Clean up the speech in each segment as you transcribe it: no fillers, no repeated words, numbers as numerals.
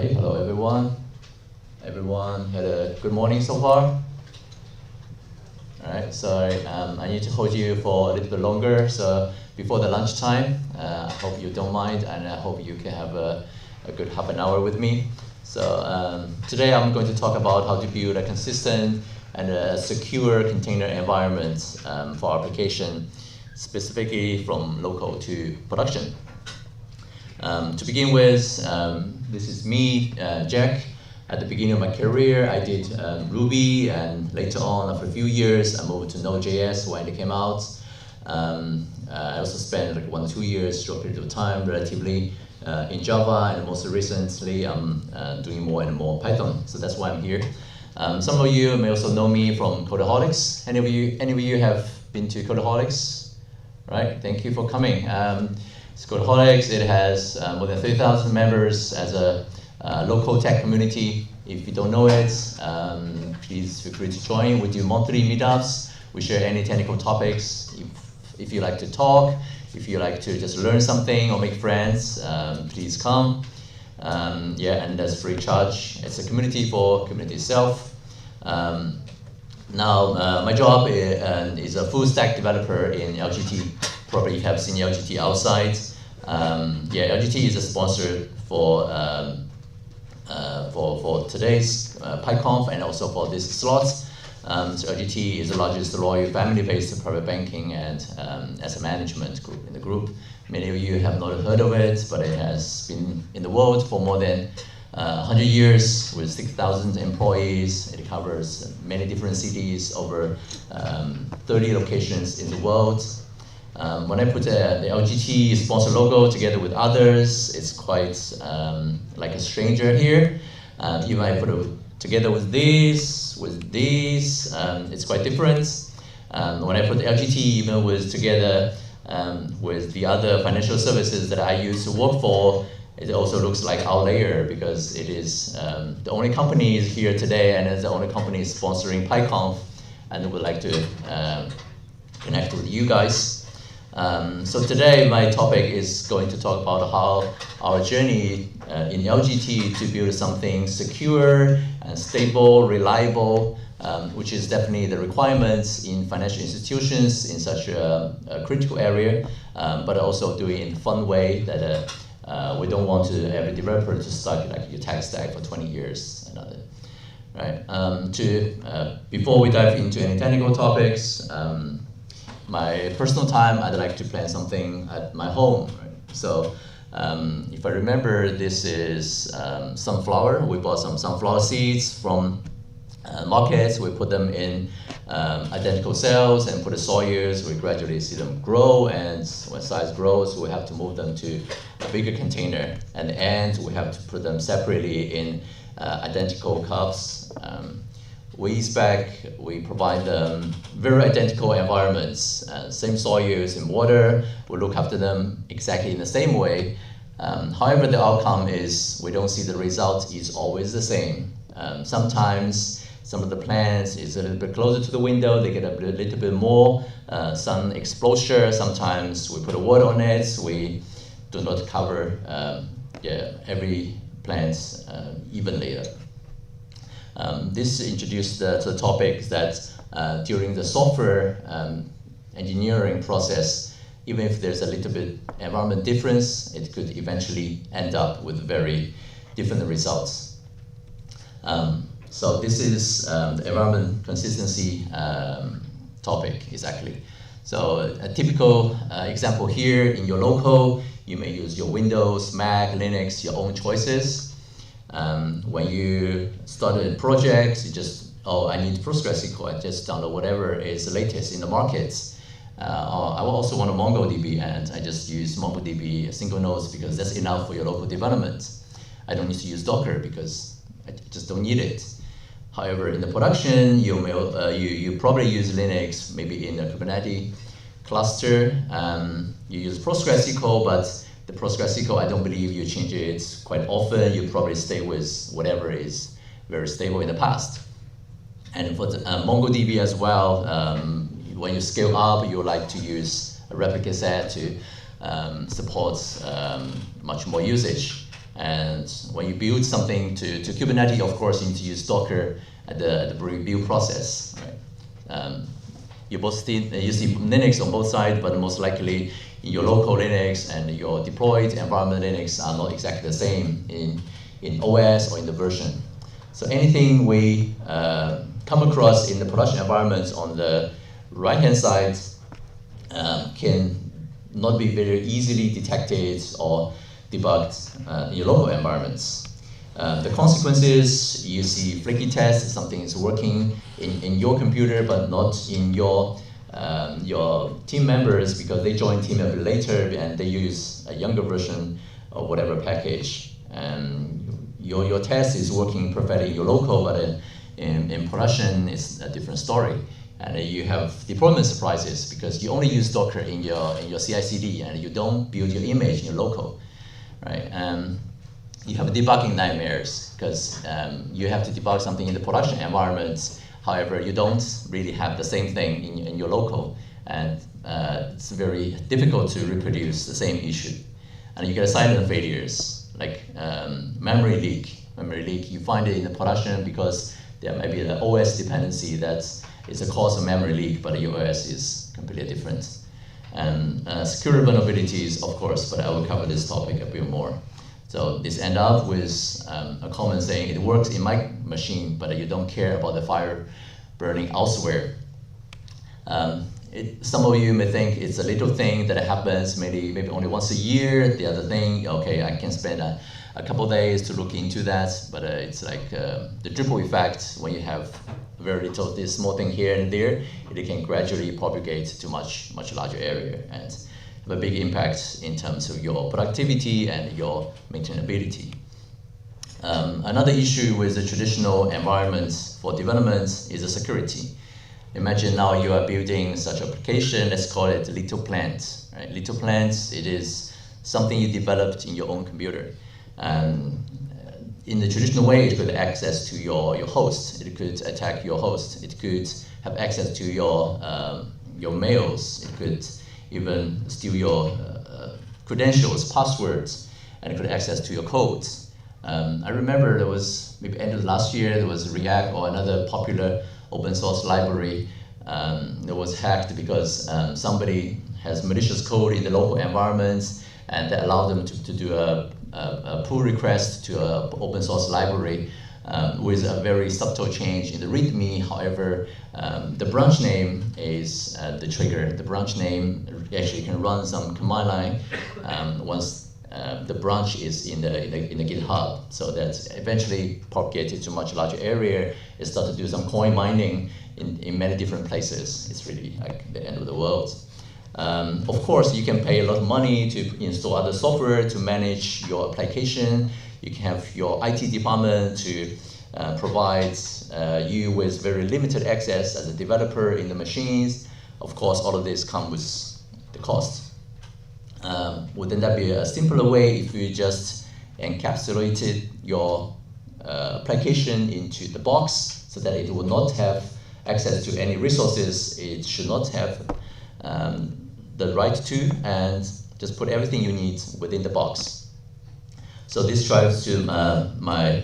Hey, hello everyone. Everyone had a good morning so far? Alright, so I need to hold you for a little bit longer, so before the lunchtime. I hope you don't mind, and I hope you can have a good half an hour with me. So today I'm going to talk about how to build a consistent and a secure container environment for our application, specifically from local to production. To begin with, this is me, Jack. At the beginning of my career, I did Ruby, and later on, after a few years, I moved to Node.js when it came out. I also spent like 1 or 2 years, short period of time, relatively, in Java, and most recently, I'm doing more and more Python. So that's why I'm here. Some of you may also know me from Codaholics. Any of you have been to Codaholics? Right? Thank you for coming. Codaholics, it has more than 3,000 members as a local tech community. If you don't know it, please feel free to join. We do monthly meetups. We share any technical topics. If you like to talk, if you like to just learn something or make friends, please come. Yeah, and that's free charge. It's a community for community itself. Now, my job is a full stack developer in LGT. Probably you have seen LGT outside. Yeah, LGT is a sponsor for today's PyCon and also for this slot. So LGT is the largest loyal family-based private banking and asset management group in the group. Many of you have not heard of it, but it has been in the world for more than 100 years with 6,000 employees. It covers many different cities, over 30 locations in the world. When I put the LGT sponsor logo together with others, it's quite like a stranger here. Even I put it together with these, it's quite different. When I put the LGT even together with the other financial services that I used to work for, it also looks like outlier because it is the only company is here today, and it's the only company sponsoring PyCon, and would like to connect with you guys. So today my topic is going to talk about how our journey in LGT to build something secure and stable, reliable, which is definitely the requirements in financial institutions in such a critical area, but also do it in a fun way that we don't want every developer to stuck like your tech stack for 20 years. Right? Before we dive into any technical topics, my personal time, I'd like to plan something at my home. Right? So if I remember, this is sunflower. We bought some sunflower seeds from markets. We put them in identical cells and put the soils. We gradually see them grow, and when size grows, we have to move them to a bigger container. At the end, we have to put them separately in identical cups. We provide them very identical environments, same soils and water. We look after them exactly in the same way. However, the outcome is we don't see the result is always the same. Sometimes some of the plants is a little bit closer to the window, they get a little bit more sun exposure. Sometimes we put water on it. We do not cover every plant evenly. This introduced the topic that during the software engineering process, even if there's a little bit environment difference, it could eventually end up with very different results. So this is the environment consistency topic exactly. So a typical example here in your local, you may use your Windows, Mac, Linux, your own choices. When you start a project, you just, I need PostgreSQL, I just download whatever is the latest in the markets. I will also want a MongoDB, and I just use MongoDB single nodes because that's enough for your local development. I don't need to use Docker because I just don't need it. However, in the production, you probably use Linux, maybe in a Kubernetes cluster. You use PostgreSQL, but the PostgreSQL, I don't believe you change it quite often. You probably stay with whatever is very stable in the past. And for the, MongoDB as well, when you scale up, you like to use a replica set to support much more usage. And when you build something to Kubernetes, of course, you need to use Docker at the build process, right? You see Linux on both sides, but most likely in your local Linux and your deployed environment Linux are not exactly the same in OS or in the version. So anything we come across in the production environment on the right-hand side can not be very easily detected or debugged in your local environments. The consequences, you see flaky tests, something is working in your computer but not in your team members because they join team a bit later and they use a younger version of whatever package. And your test is working perfectly in your local, but in production it's a different story. And you have deployment surprises because you only use Docker in your CI/CD and you don't build your image in your local, right? You have debugging nightmares because you have to debug something in the production environment. However, you don't really have the same thing in your local, and it's very difficult to reproduce the same issue. And you get silent failures like memory leak. Memory leak, you find it in the production because there might be an OS dependency that is a cause of memory leak, but your OS is completely different. And security vulnerabilities, of course, but I will cover this topic a bit more. So this end up with a comment saying it works in my machine, but you don't care about the fire burning elsewhere. Some of you may think it's a little thing that happens maybe only once a year. The other thing, okay, I can spend a couple days to look into that, but it's like the triple effect. When you have very little, this small thing here and there, it can gradually propagate to much larger area and have a big impact in terms of your productivity and your maintainability. Another issue with the traditional environments for development is the security. Imagine now you are building such application, let's call it Little Plant. Right? Little Plant, it is something you developed in your own computer. In the traditional way, it could have access to your host. It could attack your host. It could have access to your mails. It could even steal your credentials, passwords, and it could access to your code. I remember there was, maybe end of last year, there was React or another popular open source library that was hacked because somebody has malicious code in the local environments, and that allowed them to do a pull request to an open source library with a very subtle change in the README. However, the branch name is the trigger. The branch name actually can run some command line once the branch is in the GitHub. So that eventually propagated to a much larger area. It started to do some coin mining in many different places. It's really like the end of the world. Of course, you can pay a lot of money to install other software to manage your application. You can have your IT department to provide you with very limited access as a developer in the machines. Of course, all of this comes with the cost. Wouldn't that be a simpler way if you just encapsulated your application into the box so that it would not have access to any resources it should not have the right to, and just put everything you need within the box. So this drives to my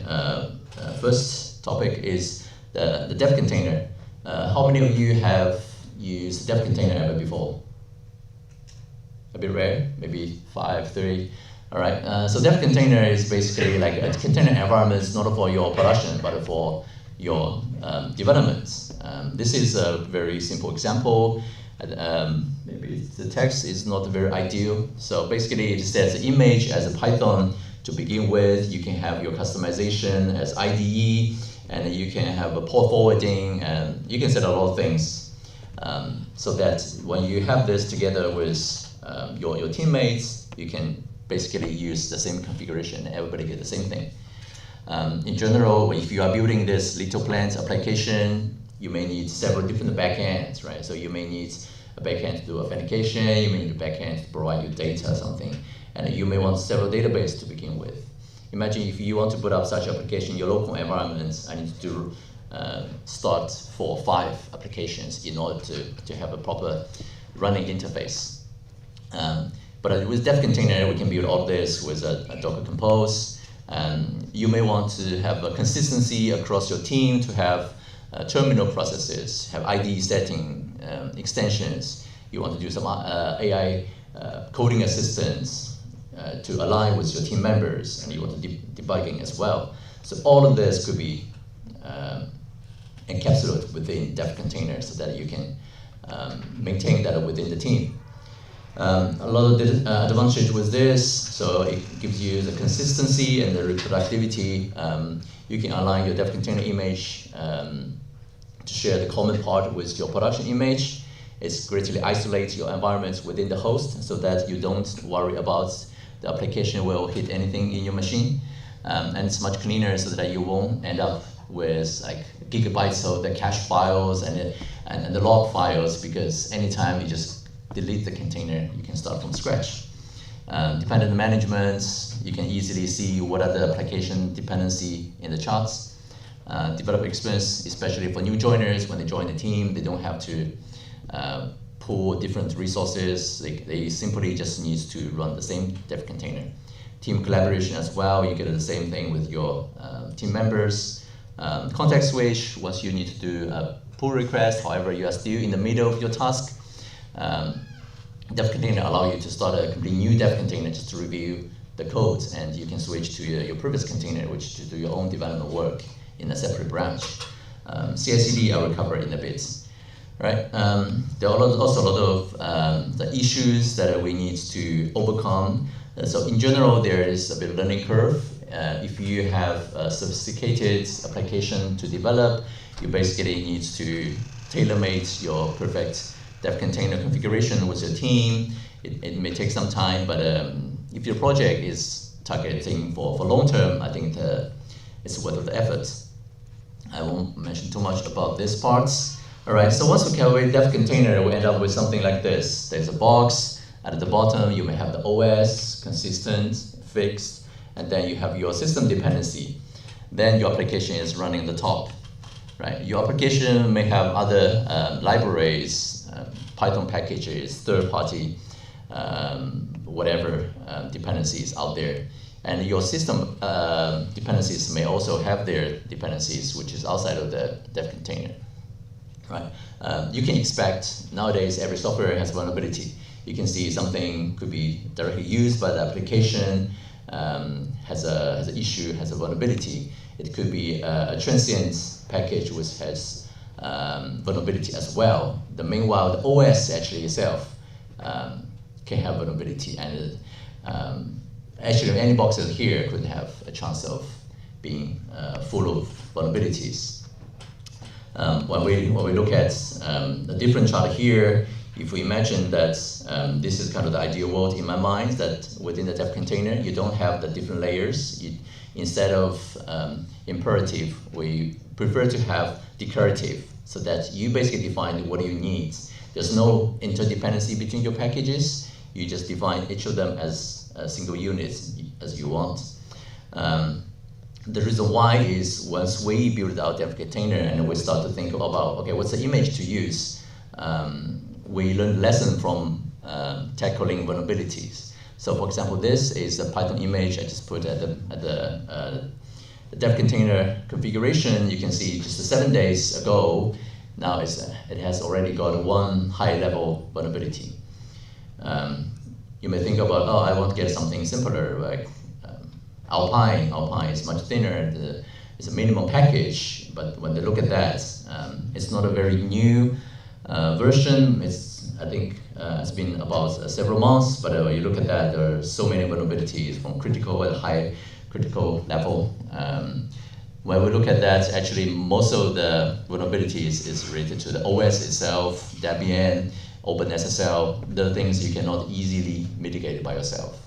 first topic is the Dev Container. How many of you have used Dev Container ever before? A bit rare, maybe 5, 3. All right, so Dev Container is basically like a container environment, not for your production, but for your development. This is a very simple example. Maybe the text is not very ideal. So basically it sets the image as a Python to begin with. You can have your customization as IDE, and you can have a port forwarding, and you can set a lot of things. So that when you have this together with your teammates, you can basically use the same configuration and everybody get the same thing. In general, if you are building this Little Plant application, you may need several different backends, right? So you may need a backend to do authentication, you may need a backend to provide you data or something, and you may want several databases to begin with. Imagine if you want to put up such application in your local environment, I need to start 4 or 5 applications in order to have a proper running interface. But with Dev Container, we can build all this with a Docker Compose. You may want to have a consistency across your team to have terminal processes, have ID setting, extensions. You want to do some AI coding assistance to align with your team members, and you want to debugging as well. So all of this could be encapsulated within Dev Container so that you can maintain that within the team. A lot of the advantage with this, so it gives you the consistency and the reproducibility. You can align your Dev Container image to share the common part with your production image. It's greatly isolates your environments within the host so that you don't worry about the application will hit anything in your machine. And it's much cleaner so that you won't end up with like gigabytes of the cache files and the log files, because anytime you just delete the container, you can start from scratch. Dependent management, you can easily see what are the application dependency in the charts. Developer experience, especially for new joiners, when they join the team, they don't have to pull different resources. They simply just need to run the same Dev container. Team collaboration as well, you get the same thing with your team members. Context switch, once you need to do a pull request, however you are still in the middle of your task, Dev container allow you to start a completely new Dev container just to review the code, and you can switch to your previous container, which to do your own development work in a separate branch. CI/CD I will cover in a bit. Right? There are also a lot of the issues that we need to overcome. So in general, there is a bit of learning curve. If you have a sophisticated application to develop, you basically need to tailor-make your perfect Dev container configuration with your team. It may take some time, but if your project is targeting for long term, I think it's worth the effort. I won't mention too much about these parts. All right, so once we calculate Dev container, we end up with something like this. There's a box. At the bottom, you may have the OS, consistent, fixed, and then you have your system dependency. Then your application is running at the top. Right? Your application may have other libraries, Python packages, third-party, whatever dependencies out there. And your system dependencies may also have their dependencies, which is outside of the Dev container. Right? You can expect, nowadays, every software has vulnerability. You can see something could be directly used by the application, has an issue, has a vulnerability. It could be a transient package which has vulnerability as well. Meanwhile, the OS actually itself can have vulnerability, and actually any boxes here could have a chance of being full of vulnerabilities. When we look at a different chart here, if we imagine that this is kind of the ideal world in my mind, that within the Dev container, you don't have the different layers. Instead of imperative, we prefer to have declarative, so that you basically define what you need. There's no interdependency between your packages. You just define each of them as a single unit as you want. The reason why is once we build our Dev container and we start to think about, okay, what's the image to use? We learn lesson from tackling vulnerabilities. So for example, this is a Python image I just put at the Dev container configuration. You can see just 7 days ago, now it has already got one high-level vulnerability. You may think about, oh, I want to get something simpler, like Alpine. Alpine is much thinner. It's a minimum package, but when they look at that, it's not a very new version. I think it's been about several months, but you look at that, there are so many vulnerabilities from critical and high critical level. When we look at that, actually most of the vulnerabilities is related to the OS itself, Debian, OpenSSL, the things you cannot easily mitigate by yourself.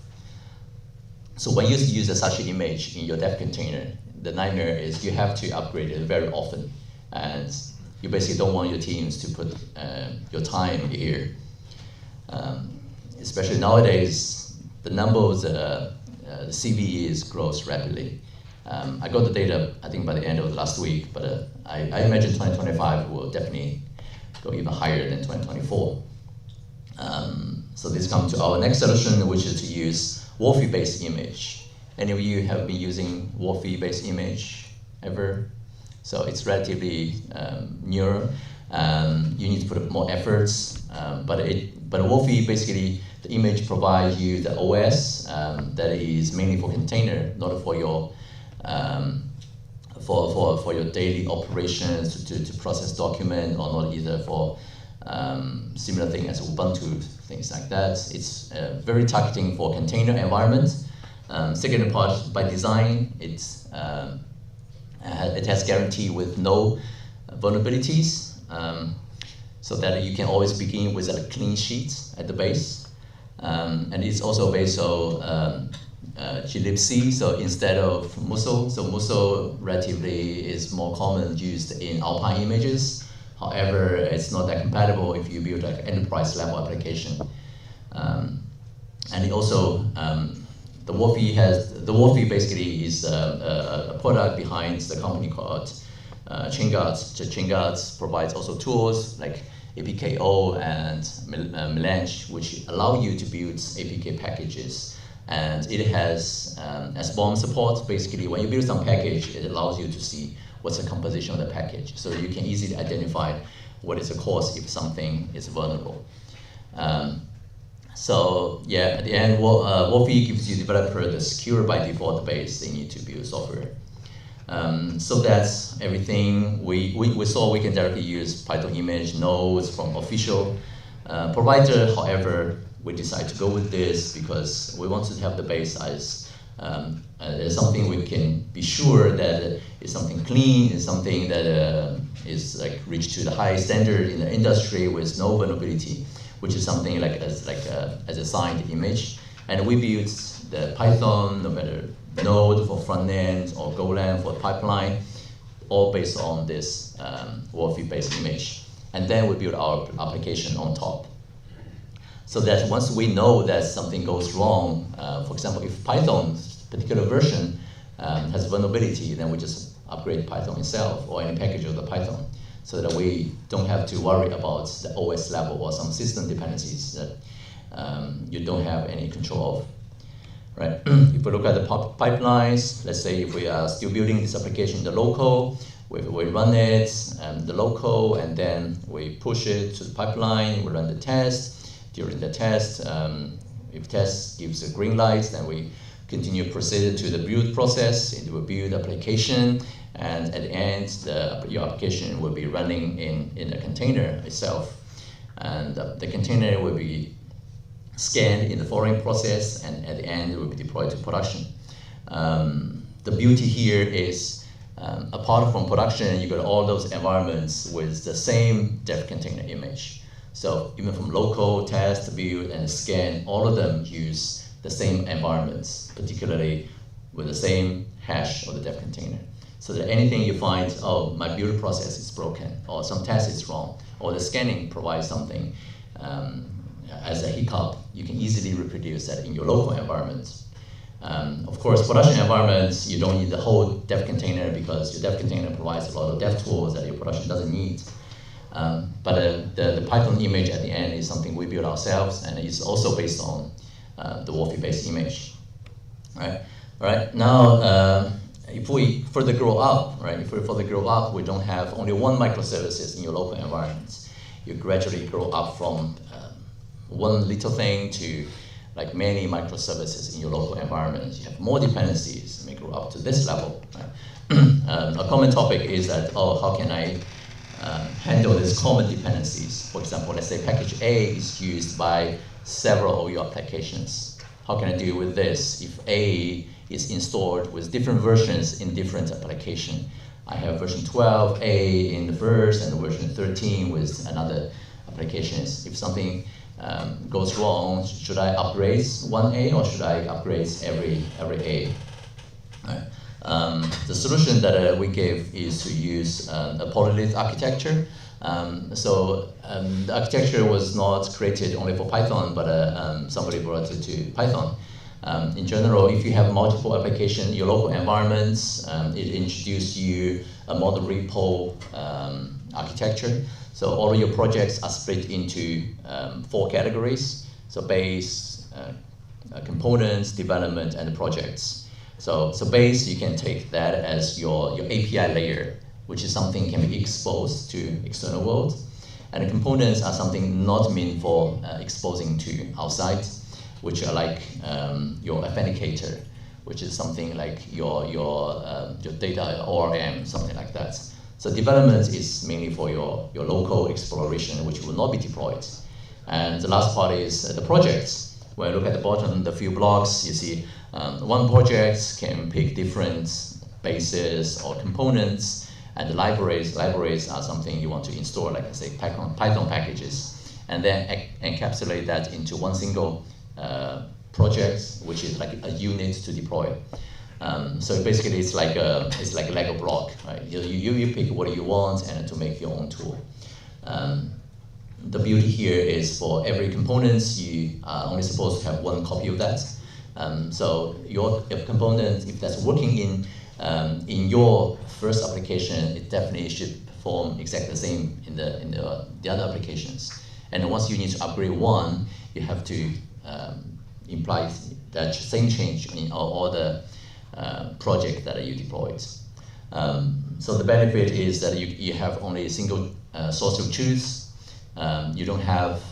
So when you use such an image in your Dev container, the nightmare is you have to upgrade it very often, and you basically don't want your teams to put your time here. Especially nowadays, the number of the CVEs grows rapidly. I got the data, I think, by the end of last week, but I imagine 2025 will definitely go even higher than 2024. So this comes to our next solution, which is to use Wolfi-based image. Any of you have been using Wolfi-based image ever? So it's relatively newer. You need to put more efforts, but Wolfi basically, the image provides you the OS that is mainly for container, not for your for your daily operations to process document, or not either for similar thing as Ubuntu, things like that. It's very targeting for container environment. Second part, by design, it has guarantee with no vulnerabilities, so that you can always begin with a clean sheet at the base. And it's also based on glibc, so instead of Mussel. So Mussel relatively is more common used in Alpine images. However, it's not that compatible if you build like enterprise level application. And it also, the Wolfi basically is a product behind the company called Chen. Chen provides also tools like APKO and Melange, which allow you to build APK packages. And it has SBOM support. Basically, when you build some package, it allows you to see what's the composition of the package. So you can easily identify what is the cause if something is vulnerable. So yeah, at the end, Wolfi gives you developer the secure by default base they need to build software. So that's everything. We saw we can directly use Python image nodes from official provider. However, we decided to go with this because we wanted to have the base as something we can be sure that is something clean, is something that is like reached to the high standard in the industry with no vulnerability, which is something like as a signed image. And we built the Python, no matter Node for front end or Golang for pipeline, all based on this Wolfi-based image. And then we build our application on top. So that once we know that something goes wrong, for example, if Python's particular version has vulnerability, then we just upgrade Python itself or any package of the Python, so that we don't have to worry about the OS level or some system dependencies that you don't have any control of. Right? If we look at the pipelines, let's say if we are still building this application in the local, we run it the local, and then we push it to the pipeline, we run the test. During the test, if test gives a green light, then we continue proceed to the build process into a build application, and at the end, your application will be running in the container itself. And the container will be scanned in the following process, and at the end, it will be deployed to production. The beauty here is, apart from production, you got all those environments with the same Dev container image. So even from local, test, build, and scan, all of them use the same environments, particularly with the same hash of the Dev container. So that anything you find, oh, my build process is broken, or some test is wrong, or the scanning provides something as a hiccup, you can easily reproduce that in your local environment. Of course, production environments, you don't need the whole Dev container because your Dev container provides a lot of dev tools that your production doesn't need. But the Python image at the end is something we build ourselves, and it's also based on the Wolfi-based image. Right? All right. Now, if we further grow up, right? If we further grow up, we don't have only one microservices in your local environment. You gradually grow up from one little thing to like many microservices in your local environment. You have more dependencies, may grow up to this level. Right? A common topic is that, oh, how can I handle these common dependencies? For example, let's say package A is used by several of your applications. How can I deal with this if A is installed with different versions in different application? I have version 12, A in the first, and version 13 with another applications. If something goes wrong, should I upgrade one A or should I upgrade every A? Right. The solution that we gave is to use a polylith architecture. The architecture was not created only for Python, but somebody brought it to Python. In general, if you have multiple applications in your local environments, it introduces you a model repo architecture. So all of your projects are split into 4 categories. So base, components, development, and projects. So base, you can take that as your API layer, which is something can be exposed to external world. And the components are something not meant for exposing to outside, which are like your authenticator, which is something like your data ORM, something like that. So development is mainly for your local exploration, which will not be deployed. And the last part is the projects. When you look at the bottom, the few blocks, you see one project can pick different bases or components, and the libraries are something you want to install, like I say, Python packages, and then encapsulate that into one single project, which is like a unit to deploy. So basically, it's like a Lego block, right? You pick what you want and to make your own tool. The beauty here is for every component, you are only supposed to have one copy of that. So your component, if that's working in your first application, it definitely should perform exactly the same in the other applications. And once you need to upgrade one, you have to imply that same change in all the project that you deployed. So the benefit is that you have only a single source of truth. You don't have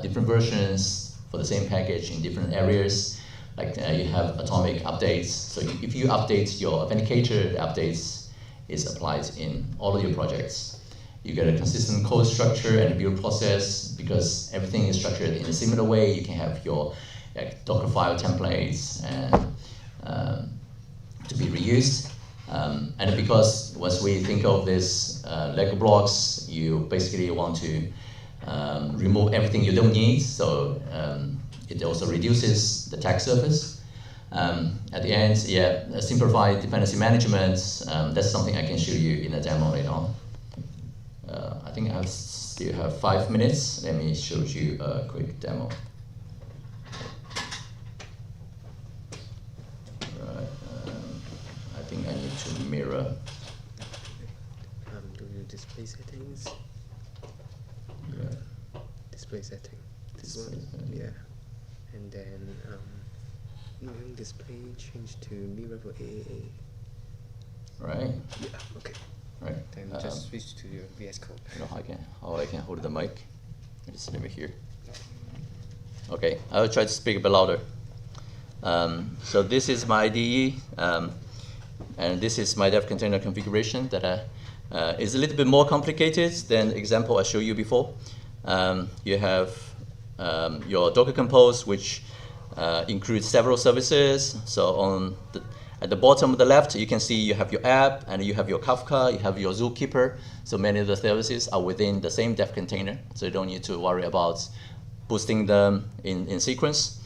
different versions for the same package in different areas. Like you have atomic updates. So if you update your authenticator, the updates is applied in all of your projects. You get a consistent code structure and build process because everything is structured in a similar way. You can have your Dockerfile templates and to be reused. And because once we think of this Lego blocks, you basically want to remove everything you don't need. So it also reduces the attack surface. At the end, simplified dependency management. That's something I can show you in a demo later on. I think I still have 5 minutes. Let me show you a quick demo. Right, I think I need to mirror. Do you display settings? Yeah. Display setting. This one, yeah. And then moving display change to mirror for AAA. Right. Yeah. Okay. Right. Then just switch to your VS Code. You know how I can hold the mic. Just leave it here. Okay, I will try to speak a bit louder. So this is my IDE, and this is my Dev Container configuration that is a little bit more complicated than the example I showed you before. You have your Docker Compose, which includes several services. So at the bottom of the left, you can see you have your app, and you have your Kafka, you have your Zookeeper. So many of the services are within the same Dev container, so you don't need to worry about boosting them in sequence.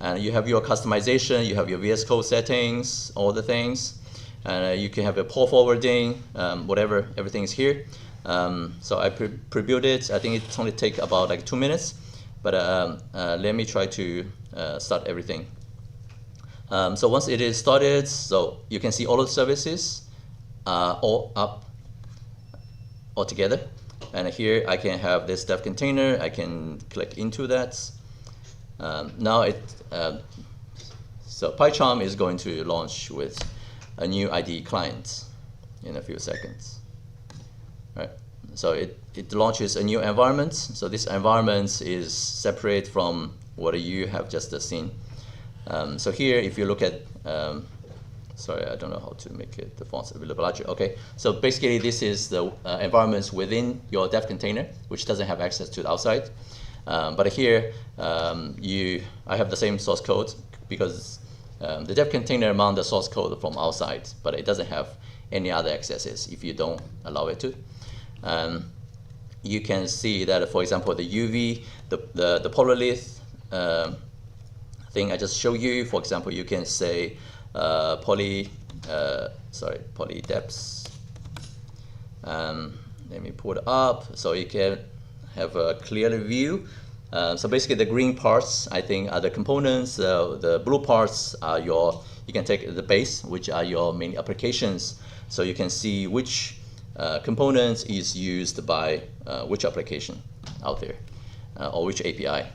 And you have your customization, you have your VS Code settings, all the things. And you can have a pull forwarding, whatever, everything is here. So I pre-built it. I think it only takes about like 2 minutes. But let me try to start everything. So once it is started, so you can see all of the services all up all together. And here I can have this Dev container. I can click into that. Now so PyCharm is going to launch with a new IDE client in a few seconds. Right. So it launches a new environment. So this environment is separate from what you have just seen. So here, if you look at, sorry, I don't know how to make it the fonts a little larger. Okay, so basically this is the environments within your Dev container, which doesn't have access to the outside. But here, I have the same source code because the Dev container mounts the source code from outside, but it doesn't have any other accesses if you don't allow it to. You can see that, for example, the UV, the polylith thing I just showed you. For example, you can say polydepths. Let me pull it up so you can have a clear view. So basically, the green parts, I think, are the components. The blue parts are you can take the base, which are your main applications. So you can see which components is used by which application out there, or which API.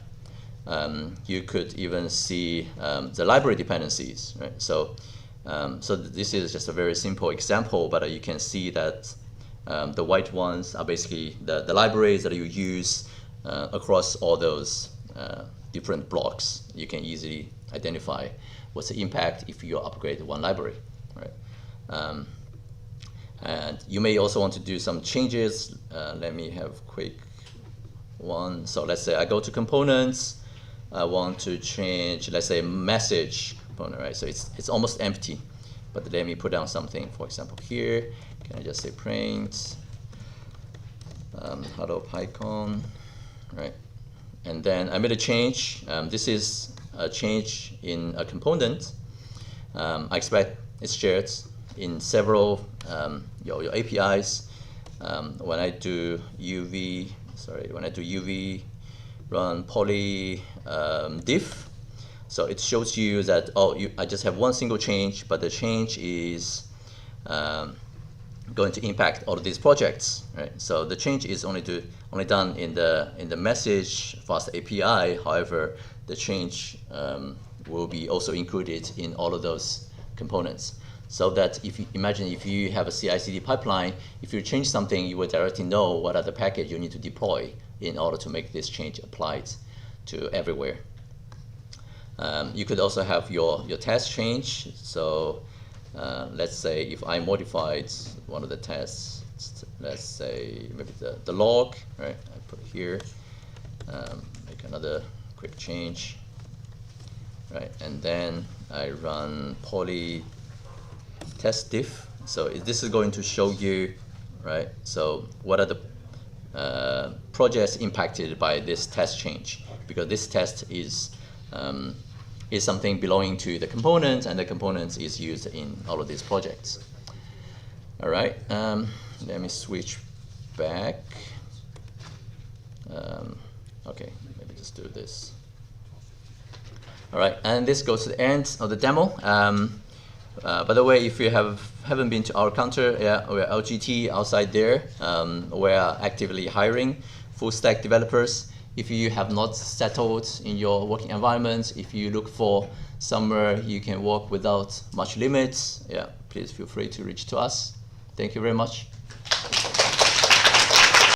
You could even see the library dependencies, right? So So this is just a very simple example, but you can see that the white ones are basically the libraries that you use across all those different blocks. You can easily identify what's the impact if you upgrade one library, right? And you may also want to do some changes. Let me have a quick one. So let's say I go to components. I want to change, let's say, message component, right? So it's almost empty, but let me put down something. For example, here, can I just say print hello PyCon, right? And then I made a change. This is a change in a component. I expect it's shared in several your APIs. When I do UV run poly diff, so it shows you that I just have one single change, but the change is going to impact all of these projects, right? So the change is only done in the message fast API. However, the change will be also included in all of those components. So that if you imagine if you have a CI/CD pipeline, if you change something, you will directly know what other package you need to deploy in order to make this change applied to everywhere. You could also have your test change. So let's say if I modified one of the tests, let's say maybe the log, right? I put it here, make another quick change, right? And then I run poly test diff. So this is going to show you, right? So what are the projects impacted by this test change? Because this test is something belonging to the component, and the component is used in all of these projects. All right, let me switch back. Okay, maybe just do this. All right, and this goes to the end of the demo. By the way, if you haven't been to our counter, we're LGT outside there. We are actively hiring full stack developers. If you have not settled in your working environment, if you look for somewhere you can work without much limits, please feel free to reach to us. Thank you very much.